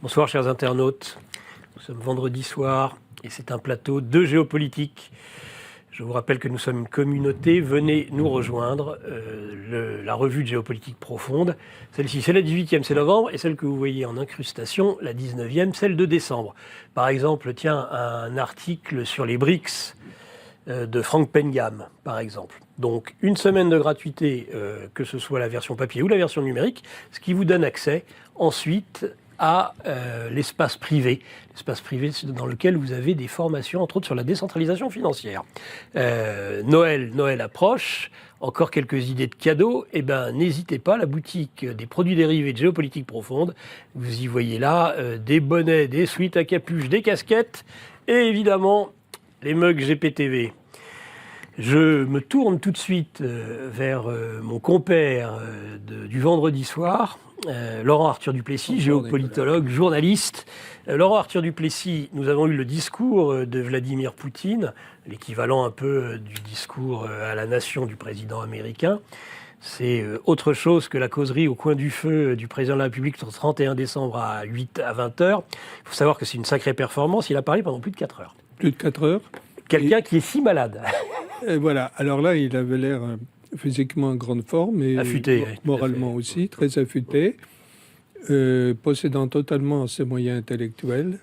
Bonsoir chers internautes, nous sommes vendredi soir et c'est un plateau de géopolitique. Je vous rappelle que nous sommes une communauté, venez nous rejoindre, la revue de géopolitique profonde. Celle-ci c'est la 18e, c'est novembre, et celle que vous voyez en incrustation, la 19e, celle de décembre. Par exemple, tiens, un article sur les BRICS de Frank Pengam, par exemple. Donc une semaine de gratuité, que ce soit la version papier ou la version numérique, ce qui vous donne accès ensuite à l'espace privé dans lequel vous avez des formations, entre autres sur la décentralisation financière. Noël approche, encore quelques idées de cadeaux, eh ben n'hésitez pas, la boutique des produits dérivés de géopolitique profonde, vous y voyez là des bonnets, des sweats à capuche, des casquettes, et évidemment les mugs GPTV. Je me tourne tout de suite vers mon compère du vendredi soir, Laurent Arthur Duplessis, géopolitologue, journaliste. Laurent Arthur Duplessis, nous avons eu le discours de Vladimir Poutine, l'équivalent un peu du discours à la nation du président américain. C'est autre chose que la causerie au coin du feu du président de la République le 31 décembre à 20 heures. Il faut savoir que c'est une sacrée performance, il a parlé pendant plus de 4 heures. Plus de 4 heures. Quelqu'un qui est si malade. Et voilà, alors là, il avait l'air physiquement en grande forme et affûté, moralement aussi, très affûté, possédant totalement ses moyens intellectuels.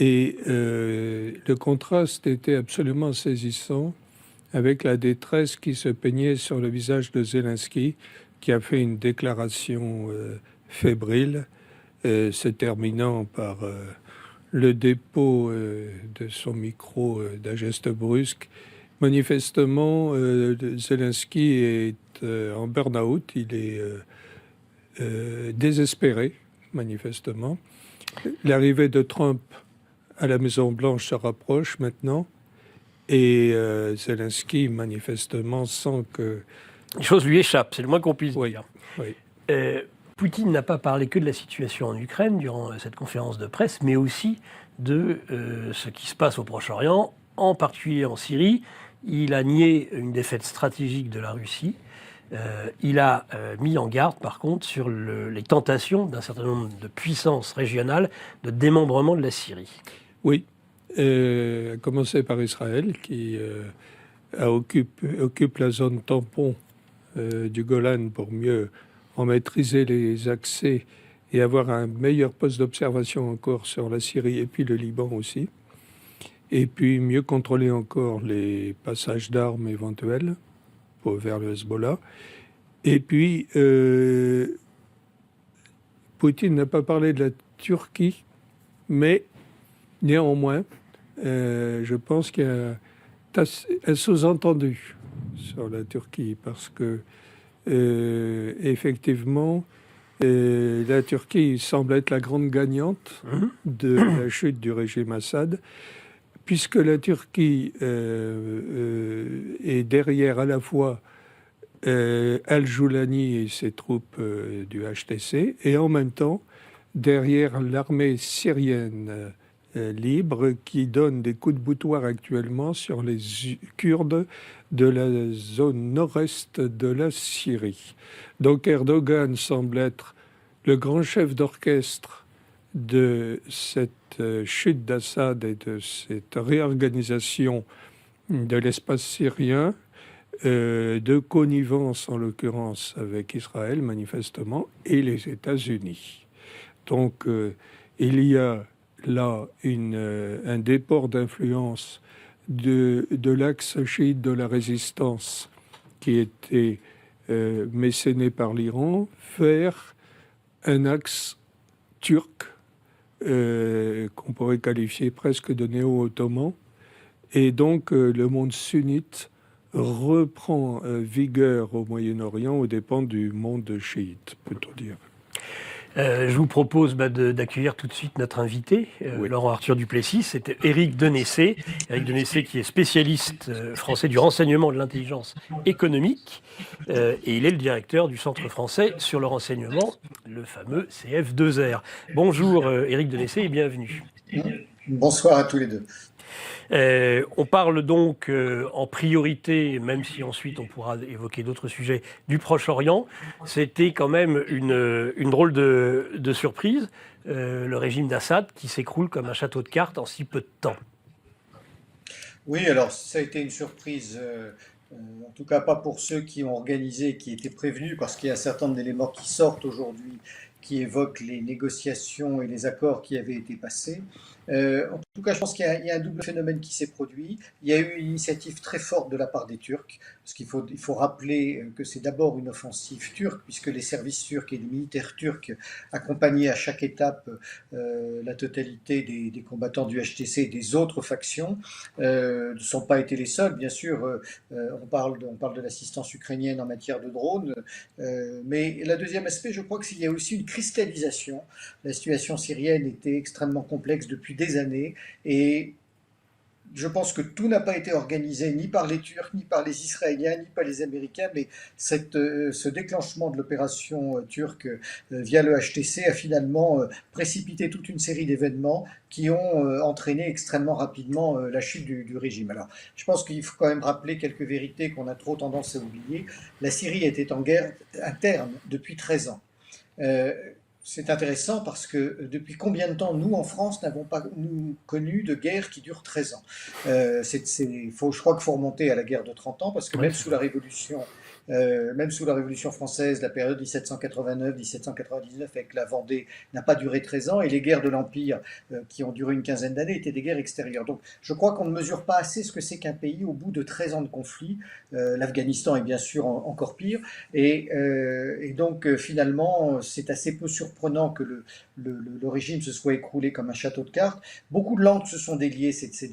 Et le contraste était absolument saisissant avec la détresse qui se peignait sur le visage de Zelensky, qui a fait une déclaration fébrile, se terminant par le dépôt de son micro d'un geste brusque. Manifestement, Zelensky est en burn-out, il est désespéré, manifestement. L'arrivée de Trump à la Maison-Blanche se rapproche maintenant, et Zelensky, manifestement, sent que... Les choses lui échappent, c'est le moins qu'on puisse dire. Oui. Poutine n'a pas parlé que de la situation en Ukraine durant cette conférence de presse, mais aussi de ce qui se passe au Proche-Orient, en particulier en Syrie. Il a nié une défaite stratégique de la Russie. Il a mis en garde, par contre, sur les tentations d'un certain nombre de puissances régionales de démembrement de la Syrie. Oui, à commencer par Israël, qui occupe la zone tampon du Golan pour mieux en maîtriser les accès et avoir un meilleur poste d'observation encore sur la Syrie et puis le Liban aussi. Et puis mieux contrôler encore les passages d'armes éventuels vers le Hezbollah. Et puis, Poutine n'a pas parlé de la Turquie, mais néanmoins, je pense qu'il y a un sous-entendu sur la Turquie, parce que effectivement, la Turquie semble être la grande gagnante de la chute du régime Assad, puisque la Turquie est derrière à la fois Al-Joulani et ses troupes du HTC, et en même temps derrière l'armée syrienne libre, qui donne des coups de boutoir actuellement sur les Kurdes de la zone nord-est de la Syrie. Donc Erdogan semble être le grand chef d'orchestre de cette chute d'Assad et de cette réorganisation de l'espace syrien, de connivence en l'occurrence avec Israël manifestement et les États-Unis. Donc il y a là un déport d'influence de l'axe chiite de la résistance qui était mécéné par l'Iran vers un axe turc qu'on pourrait qualifier presque de néo-ottoman. Et donc le monde sunnite reprend vigueur au Moyen-Orient aux dépens du monde chiite, peut-on dire. Je vous propose d'accueillir tout de suite notre invité, Oui. Laurent Arthur Duplessis. C'est Éric Denessé. Éric Denessé qui est spécialiste français du renseignement et de l'intelligence économique. Et il est le directeur du Centre français sur le renseignement, le fameux CF2R. Bonjour Éric Denessé et bienvenue. Bonsoir à tous les deux. On parle donc en priorité, même si ensuite on pourra évoquer d'autres sujets, du Proche-Orient. C'était quand même une drôle de surprise, le régime d'Assad qui s'écroule comme un château de cartes en si peu de temps. Oui, alors ça a été une surprise, en tout cas pas pour ceux qui ont organisé, qui étaient prévenus, parce qu'il y a un certain nombre d'éléments qui sortent aujourd'hui, qui évoquent les négociations et les accords qui avaient été passés. En tout cas, je pense qu'il y a un double phénomène qui s'est produit. Il y a eu une initiative très forte de la part des Turcs, parce qu'il faut rappeler que c'est d'abord une offensive turque, puisque les services turcs et les militaires turcs accompagnaient à chaque étape la totalité des combattants du HTC et des autres factions. Ne sont pas été les seuls, bien sûr. On parle de l'assistance ukrainienne en matière de drones, mais le deuxième aspect, je crois qu'il y a aussi une cristallisation. La situation syrienne était extrêmement complexe depuis des années et je pense que tout n'a pas été organisé ni par les Turcs, ni par les Israéliens, ni par les Américains, mais ce déclenchement de l'opération turque via le HTC a finalement précipité toute une série d'événements qui ont entraîné extrêmement rapidement la chute du régime. Alors, je pense qu'il faut quand même rappeler quelques vérités qu'on a trop tendance à oublier. La Syrie était en guerre interne depuis 13 ans. Euh, c'est intéressant parce que depuis combien de temps, nous, en France, n'avons pas connu de guerre qui dure 13 ans. Je crois qu'il faut remonter à la guerre de 30 ans parce que Oui, même sous la Révolution française, la période 1789-1799 avec la Vendée n'a pas duré 13 ans et les guerres de l'Empire qui ont duré une quinzaine d'années étaient des guerres extérieures. Donc je crois qu'on ne mesure pas assez ce que c'est qu'un pays au bout de 13 ans de conflit. L'Afghanistan est bien sûr encore pire et donc finalement c'est assez peu surprenant que le régime se soit écroulé comme un château de cartes. Beaucoup de langues se sont déliées ces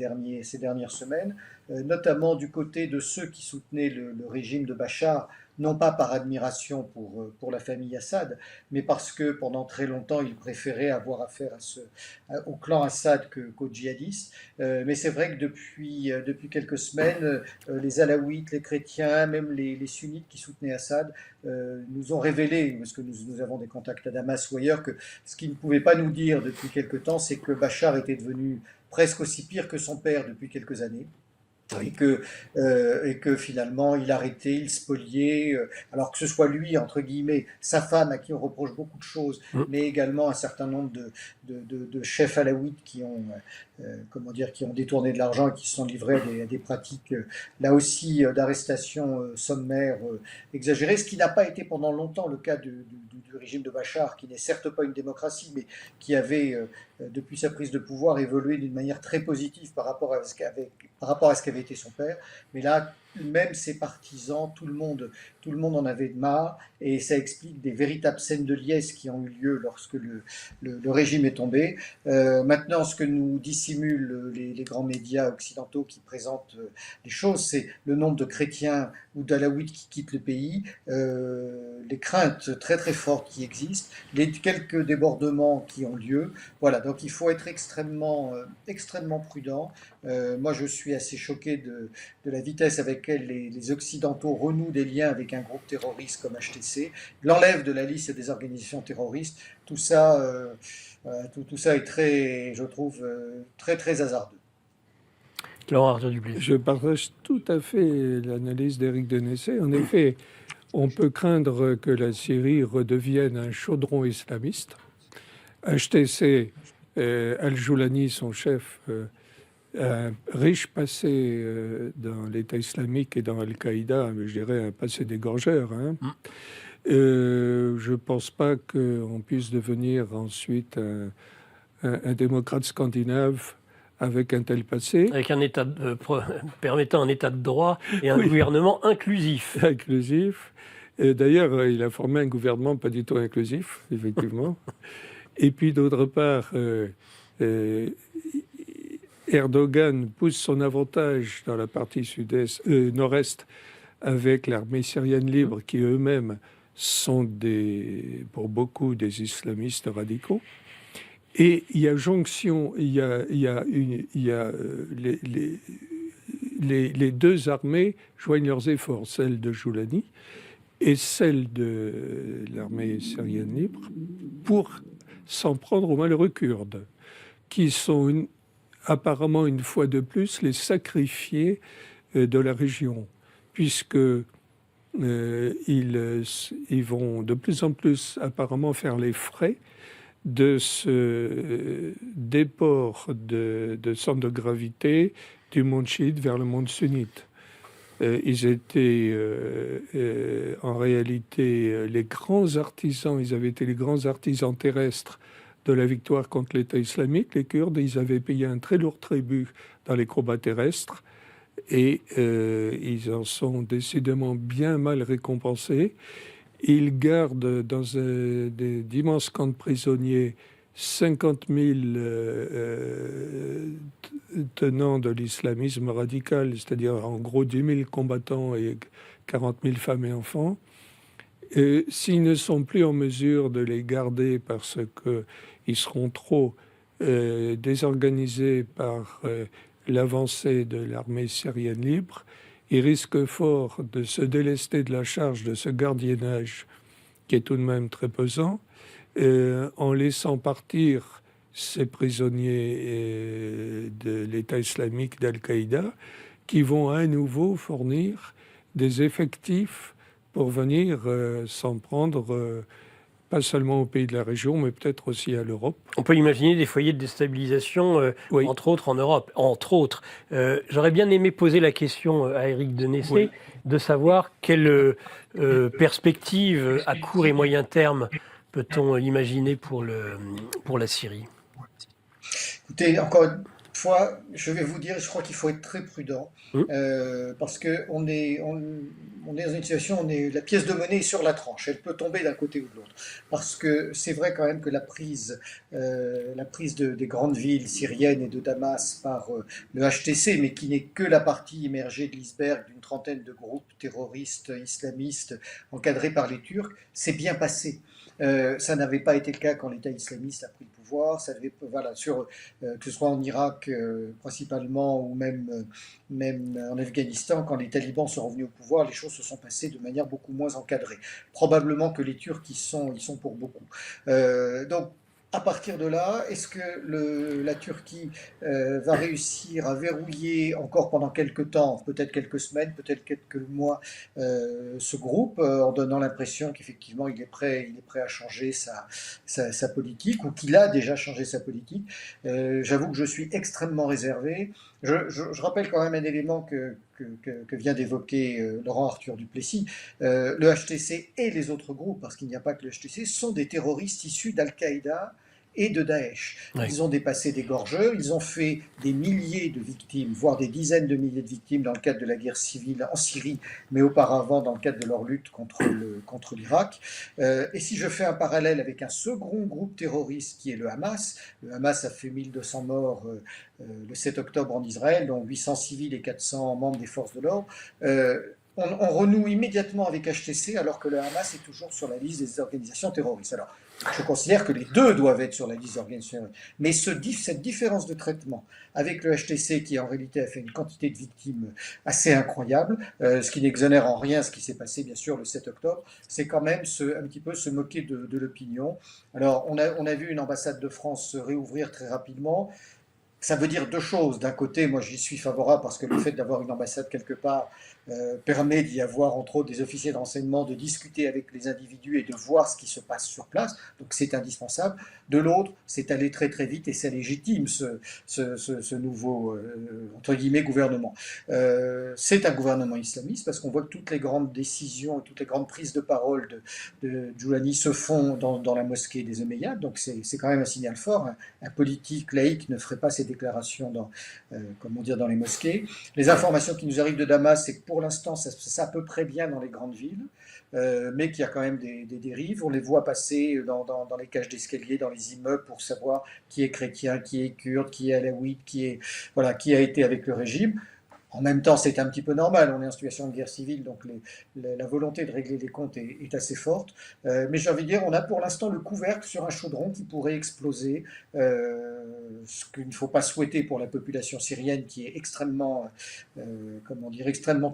dernières semaines, notamment du côté de ceux qui soutenaient le régime de Bachar, non pas par admiration pour la famille Assad, mais parce que pendant très longtemps, ils préféraient avoir affaire au clan Assad qu'aux djihadistes. Mais c'est vrai que depuis quelques semaines, les Alaouites, les chrétiens, même les sunnites qui soutenaient Assad, nous ont révélé, parce que nous avons des contacts à Damas ou ailleurs, que ce qu'ils ne pouvaient pas nous dire depuis quelque temps, c'est que Bachar était devenu presque aussi pire que son père depuis quelques années. oui. Et que finalement il arrêtait, il spoliait, alors que ce soit lui, entre guillemets, sa femme à qui on reproche beaucoup de choses, mais également un certain nombre de chefs alaouites qui ont détourné de l'argent et qui se sont livrés à des pratiques, là aussi, d'arrestation sommaire exagérée, ce qui n'a pas été pendant longtemps le cas du régime de Bachar, qui n'est certes pas une démocratie, mais qui avait, depuis sa prise de pouvoir, évolué d'une manière très positive par rapport à ce qu'avait été son père. Mais là, même ses partisans, tout le monde en avait marre, et ça explique des véritables scènes de liesse qui ont eu lieu lorsque le régime est tombé. Maintenant, ce que nous dissimulent les grands médias occidentaux qui présentent les choses, c'est le nombre de chrétiens ou d'alaouites qui quittent le pays, les craintes très très fortes qui existent, les quelques débordements qui ont lieu. Voilà, donc il faut être extrêmement prudent. Moi, je suis assez choqué de la vitesse avec laquelle les Occidentaux renouent des liens avec un groupe terroriste comme HTC, l'enlèvent de la liste des organisations terroristes. Tout ça, tout ça est très, je trouve, très très hasardeux. Laurent Arthur Duplessis. Je partage tout à fait l'analyse d'Éric Denessé. En effet, on peut craindre que la Syrie redevienne un chaudron islamiste. HTC, Al-Joulani, son chef, un riche passé dans l'État islamique et dans Al-Qaïda, je dirais un passé d'égorgeur. Je ne pense pas qu'on puisse devenir ensuite un démocrate scandinave avec un tel passé. Avec un état permettant un état de droit et un gouvernement inclusif. Inclusif. D'ailleurs, il a formé un gouvernement pas du tout inclusif, effectivement. Et puis, d'autre part, Erdogan pousse son avantage dans la partie nord-est avec l'armée syrienne libre, qui eux-mêmes sont pour beaucoup des islamistes radicaux. Et il y a jonction, les deux armées joignent leurs efforts, celle de Joulani et celle de l'armée syrienne libre, pour s'en prendre aux malheureux Kurdes, qui sont apparemment une fois de plus les sacrifiés de la région, puisque ils vont de plus en plus apparemment faire les frais de ce déport de centre de gravité du monde chiite vers le monde sunnite. Ils étaient en réalité les grands artisans, ils avaient été les grands artisans terrestres de la victoire contre l'État islamique. Les Kurdes, ils avaient payé un très lourd tribut dans les combats terrestres et ils en sont décidément bien mal récompensés. Ils gardent dans d'immenses camps de prisonniers 50 000 tenants de l'islamisme radical, c'est-à-dire en gros 10 000 combattants et 40 000 femmes et enfants. Et s'ils ne sont plus en mesure de les garder parce qu'ils seront trop désorganisés par l'avancée de l'armée syrienne libre, ils risquent fort de se délester de la charge de ce gardiennage qui est tout de même très pesant, en laissant partir ces prisonniers de l'État islamique d'Al-Qaïda qui vont à nouveau fournir des effectifs pour venir s'en prendre pas seulement aux pays de la région, mais peut-être aussi à l'Europe. On peut imaginer des foyers de déstabilisation, Oui. entre autres en Europe. Entre autres, j'aurais bien aimé poser la question à Éric Denessé, Oui. de savoir quelle perspective à court et moyen terme peut-on imaginer pour la Syrie. Écoutez, encore une fois, je vais vous dire, je crois qu'il faut être très prudent, parce qu'on est dans une situation, la pièce de monnaie est sur la tranche, elle peut tomber d'un côté ou de l'autre. Parce que c'est vrai quand même que la prise des grandes villes syriennes et de Damas par le HTC, mais qui n'est que la partie immergée de l'iceberg d'une trentaine de groupes terroristes islamistes encadrés par les Turcs, s'est bien passé. Ça n'avait pas été le cas quand l'État islamiste a pris le pouvoir. Ça devait, voilà, que ce soit en Irak principalement ou même en Afghanistan, quand les talibans sont revenus au pouvoir, les choses se sont passées de manière beaucoup moins encadrée. Probablement que les Turcs y sont pour beaucoup. Donc, à partir de là, est-ce que la Turquie va réussir à verrouiller encore pendant quelques temps, peut-être quelques semaines, peut-être quelques mois, ce groupe, en donnant l'impression qu'effectivement il est prêt à changer sa politique, ou qu'il a déjà changé sa politique? J'avoue que je suis extrêmement réservé. Je rappelle quand même un élément que vient d'évoquer Laurent Arthur Duplessis. Le HTC et les autres groupes, parce qu'il n'y a pas que le HTC, sont des terroristes issus d'Al-Qaïda et de Daesh. Oui. Ils ont dépassé des gorgeurs, ils ont fait des milliers de victimes, voire des dizaines de milliers de victimes dans le cadre de la guerre civile en Syrie, mais auparavant dans le cadre de leur lutte contre l'Irak. Et si je fais un parallèle avec un second groupe terroriste qui est le Hamas a fait 1200 morts le 7 octobre en Israël, dont 800 civils et 400 membres des forces de l'ordre. On renoue immédiatement avec HTC alors que le Hamas est toujours sur la liste des organisations terroristes. Alors, je considère que les deux doivent être sur la liste des organisations terroristes. Mais cette différence de traitement avec le HTC, qui en réalité a fait une quantité de victimes assez incroyable, ce qui n'exonère en rien ce qui s'est passé, bien sûr, le 7 octobre, c'est quand même un petit peu se moquer de l'opinion. Alors, on a vu une ambassade de France se réouvrir très rapidement. Ça veut dire deux choses. D'un côté, moi j'y suis favorable parce que le fait d'avoir une ambassade quelque part permet d'y avoir entre autres des officiers de renseignement, de discuter avec les individus et de voir ce qui se passe sur place. Donc c'est indispensable. De l'autre, c'est aller très très vite et c'est légitime ce nouveau entre guillemets gouvernement. C'est un gouvernement islamiste parce qu'on voit que toutes les grandes décisions, toutes les grandes prises de parole de Giuliani se font dans la mosquée des Omeyyades. Donc c'est quand même un signal fort. Un politique laïque ne ferait pas ces déclarations dans les mosquées. Les informations qui nous arrivent de Damas, c'est que pour l'instant, ça à peu près bien dans les grandes villes, mais qu'il y a quand même des dérives. On les voit passer dans les cages d'escalier, dans les immeubles, pour savoir qui est chrétien, qui est kurde, qui est alawite, qui a été avec le régime. En même temps, c'est un petit peu normal, on est en situation de guerre civile, donc la volonté de régler les comptes est assez forte. Mais j'ai envie de dire, on a pour l'instant le couvercle sur un chaudron qui pourrait exploser, ce qu'il ne faut pas souhaiter pour la population syrienne qui est extrêmement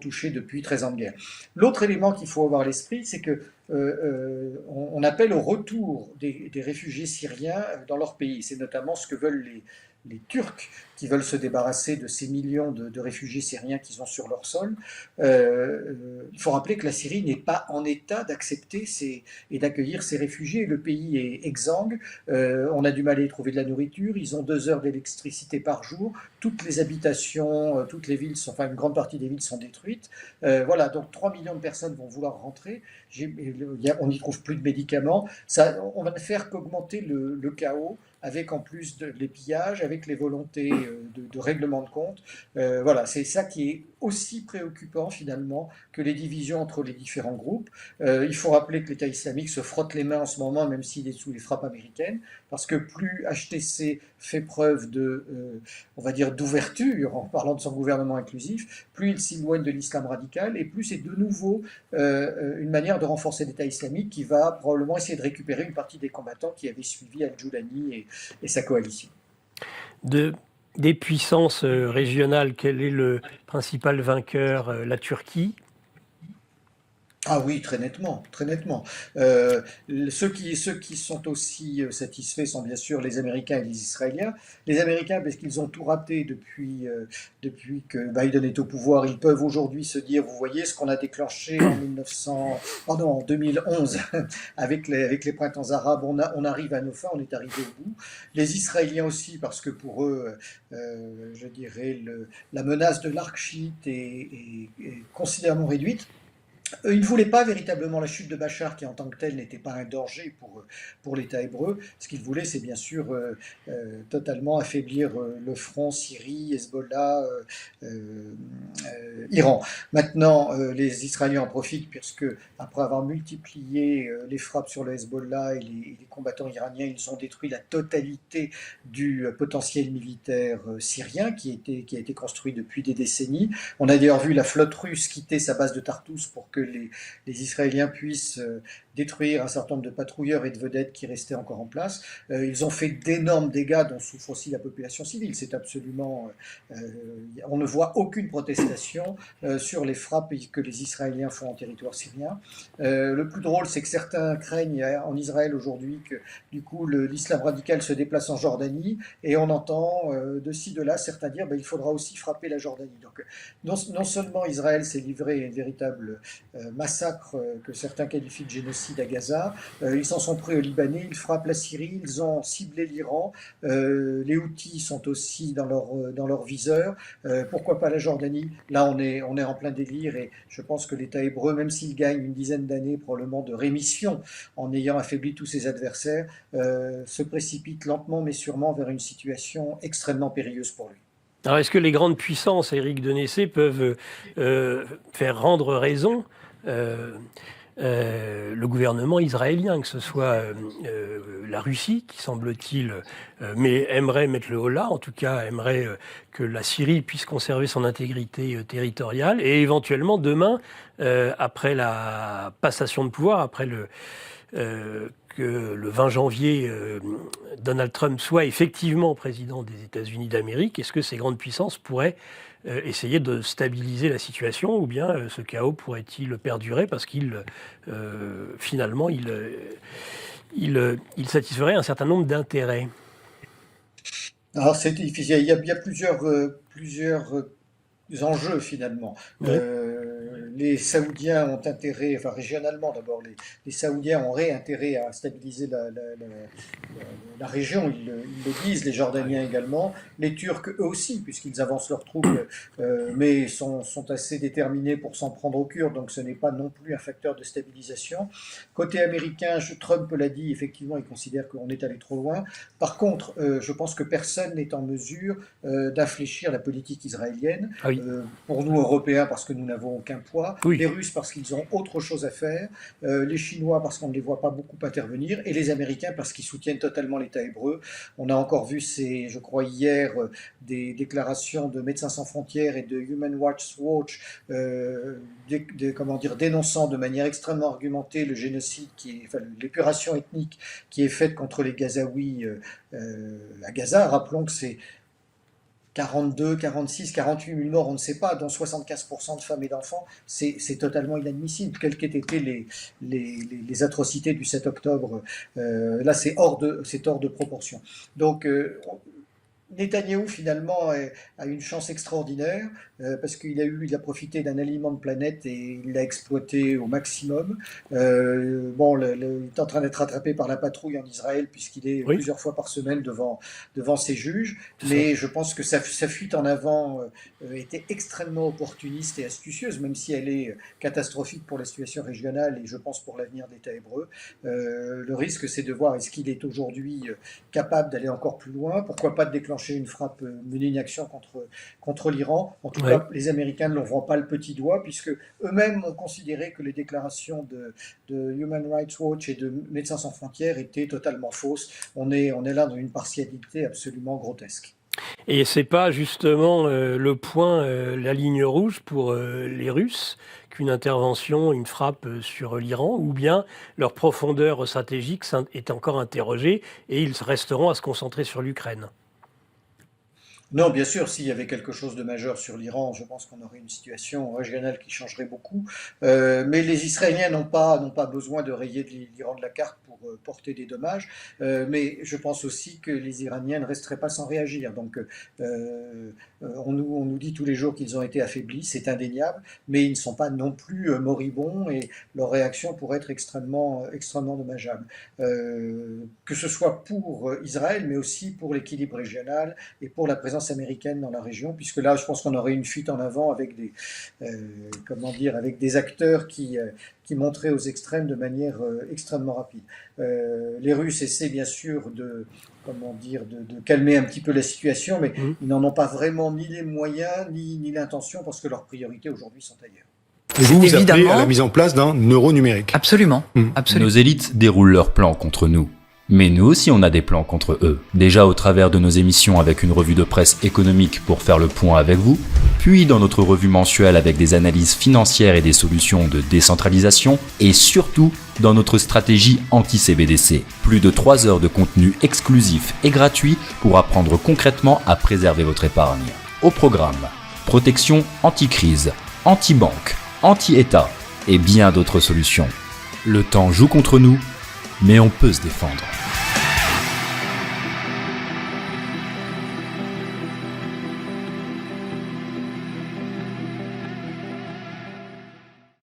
touchée depuis 13 ans de guerre. L'autre élément qu'il faut avoir à l'esprit, c'est que on appelle au retour des réfugiés syriens dans leur pays. C'est notamment ce que veulent les Turcs qui veulent se débarrasser de ces millions de réfugiés syriens qu'ils ont sur leur sol. Il faut rappeler que la Syrie n'est pas en état d'accepter et d'accueillir ces réfugiés. Le pays est exsangue, on a du mal à y trouver de la nourriture, ils ont 2 heures d'électricité par jour, toutes les habitations, toutes les villes, enfin une grande partie des villes sont détruites. Voilà, donc 3 millions de personnes vont vouloir rentrer, on n'y trouve plus de médicaments, ça, on va ne faire qu'augmenter le chaos, avec en plus les pillages, avec les volontés de règlement de compte. Voilà, c'est ça qui est aussi préoccupant finalement que les divisions entre les différents groupes. Il faut rappeler que l'État islamique se frotte les mains en ce moment, même s'il est sous les frappes américaines, parce que plus HTC fait preuve on va dire, d'ouverture, en parlant de son gouvernement inclusif, plus il s'éloigne de l'islam radical, et plus c'est de nouveau une manière de renforcer l'État islamique qui va probablement essayer de récupérer une partie des combattants qui avaient suivi Al-Joulani et sa coalition. Des puissances régionales, quel est le principal vainqueur? La Turquie? Ah oui, très nettement, très nettement. Ceux qui sont aussi satisfaits sont bien sûr les Américains et les Israéliens. Les Américains, parce qu'ils ont tout raté depuis que Biden est au pouvoir, ils peuvent aujourd'hui se dire, vous voyez, ce qu'on a déclenché en 2011 avec les printemps arabes, on arrive à nos fins, on est arrivé au bout. Les Israéliens aussi, parce que pour eux, je dirais, la menace de l'arc chiite est considérablement réduite. Ils ne voulaient pas véritablement la chute de Bachar, qui en tant que tel n'était pas un danger pour l'État hébreu. Ce qu'ils voulaient, c'est bien sûr totalement affaiblir le front Syrie, Hezbollah, Iran. Maintenant, les Israéliens en profitent, puisque après avoir multiplié les frappes sur le Hezbollah et les combattants iraniens, ils ont détruit la totalité du potentiel militaire syrien qui a été construit depuis des décennies. On a d'ailleurs vu la flotte russe quitter sa base de Tartous pour que les Israéliens puissent détruire un certain nombre de patrouilleurs et de vedettes qui restaient encore en place. Ils ont fait d'énormes dégâts dont souffre aussi la population civile. C'est absolument... on ne voit aucune protestation sur les frappes que les Israéliens font en territoire syrien. Le plus drôle, c'est que certains craignent en Israël aujourd'hui que du coup l'islam radical se déplace en Jordanie, et on entend de ci, de là certains dire il faudra aussi frapper la Jordanie. Donc non seulement Israël s'est livré à une véritable massacre que certains qualifient de génocide à Gaza, ils s'en sont pris aux Libanais, ils frappent la Syrie, ils ont ciblé l'Iran, les Houthis sont aussi dans leur viseur, pourquoi pas la Jordanie? Là on est en plein délire, et je pense que l'État hébreu, même s'il gagne une dizaine d'années probablement de rémission en ayant affaibli tous ses adversaires, se précipite lentement mais sûrement vers une situation extrêmement périlleuse pour lui. Alors, est-ce que les grandes puissances, Éric Denessé, peuvent faire rendre raison le gouvernement israélien, que ce soit la Russie, qui semble-t-il, mais aimerait mettre le holà, en tout cas aimerait que la Syrie puisse conserver son intégrité territoriale, et éventuellement demain, après la passation de pouvoir, après que le 20 janvier, Donald Trump soit effectivement président des États-Unis d'Amérique, est-ce que ces grandes puissances pourraient essayer de stabiliser la situation, ou bien ce chaos pourrait-il perdurer parce qu'il finalement il satisferait un certain nombre d'intérêts? Alors c'est difficile, il y a plusieurs enjeux finalement. Oui. Les Saoudiens ont intérêt, enfin régionalement d'abord, les Saoudiens auraient intérêt à stabiliser la région, ils le disent, les Jordaniens également, les Turcs eux aussi, puisqu'ils avancent leurs troupes, mais sont assez déterminés pour s'en prendre au Kurdes, donc ce n'est pas non plus un facteur de stabilisation. Côté américain, Trump l'a dit, effectivement, il considère qu'on est allé trop loin. Par contre, je pense que personne n'est en mesure d'infléchir la politique israélienne. Ah oui. Pour nous, Européens, parce que nous n'avons aucun poids, Oui. les Russes parce qu'ils ont autre chose à faire, les Chinois parce qu'on ne les voit pas beaucoup intervenir, et les Américains parce qu'ils soutiennent totalement l'État hébreu. On a encore vu, je crois hier, des déclarations de Médecins sans frontières et de Human Rights Watch dénonçant de manière extrêmement argumentée le génocide, l'épuration ethnique qui est faite contre les Gazaouis à Gaza. Rappelons que c'est 42, 46, 48 000 morts, on ne sait pas, dont 75% de femmes et d'enfants, c'est totalement inadmissible. Quelles qu'aient été les atrocités du 7 octobre, là c'est hors de proportion. Donc Netanyahou finalement a une chance extraordinaire parce qu'il a profité d'un aliment de planète et il l'a exploité au maximum. Il est en train d'être rattrapé par la patrouille en Israël puisqu'il est plusieurs fois par semaine devant ses juges. Mais je pense que sa fuite en avant était extrêmement opportuniste et astucieuse, même si elle est catastrophique pour la situation régionale et je pense pour l'avenir d'État hébreu. Le risque, c'est de voir est-ce qu'il est aujourd'hui capable d'aller encore plus loin. Pourquoi pas de déclencher une frappe, mener une action contre l'Iran. En tout cas, les Américains ne leur pas le petit doigt, puisque eux-mêmes ont considéré que les déclarations de Human Rights Watch et de Médecins sans frontières étaient totalement fausses. On est là dans une partialité absolument grotesque. Et c'est pas justement le point, la ligne rouge pour les Russes qu'une intervention, une frappe sur l'Iran, ou bien leur profondeur stratégique est encore interrogée et ils resteront à se concentrer sur l'Ukraine? Non, bien sûr, s'il y avait quelque chose de majeur sur l'Iran, je pense qu'on aurait une situation régionale qui changerait beaucoup. Mais les Israéliens n'ont pas besoin de rayer l'Iran de la carte pour porter des dommages. Mais je pense aussi que les Iraniens ne resteraient pas sans réagir. Donc, on nous dit tous les jours qu'ils ont été affaiblis, c'est indéniable, mais ils ne sont pas non plus moribonds et leur réaction pourrait être extrêmement dommageable. Que ce soit pour Israël, mais aussi pour l'équilibre régional et pour la présence américaine dans la région, puisque là, je pense qu'on aurait une fuite en avant avec des acteurs qui montraient aux extrêmes de manière extrêmement rapide. Les Russes essaient bien sûr de calmer un petit peu la situation, mais ils n'en ont pas vraiment ni les moyens, ni l'intention, parce que leurs priorités aujourd'hui sont ailleurs. Et vous appelez à la mise en place d'un euro numérique. Absolument. Absolument. Nos élites déroulent leurs plans contre nous. Mais nous aussi on a des plans contre eux. Déjà au travers de nos émissions avec une revue de presse économique pour faire le point avec vous, puis dans notre revue mensuelle avec des analyses financières et des solutions de décentralisation, et surtout dans notre stratégie anti-CBDC. Plus de 3 heures de contenu exclusif et gratuit pour apprendre concrètement à préserver votre épargne. Au programme, protection anti-crise, anti-banque, anti-État et bien d'autres solutions. Le temps joue contre nous, mais on peut se défendre.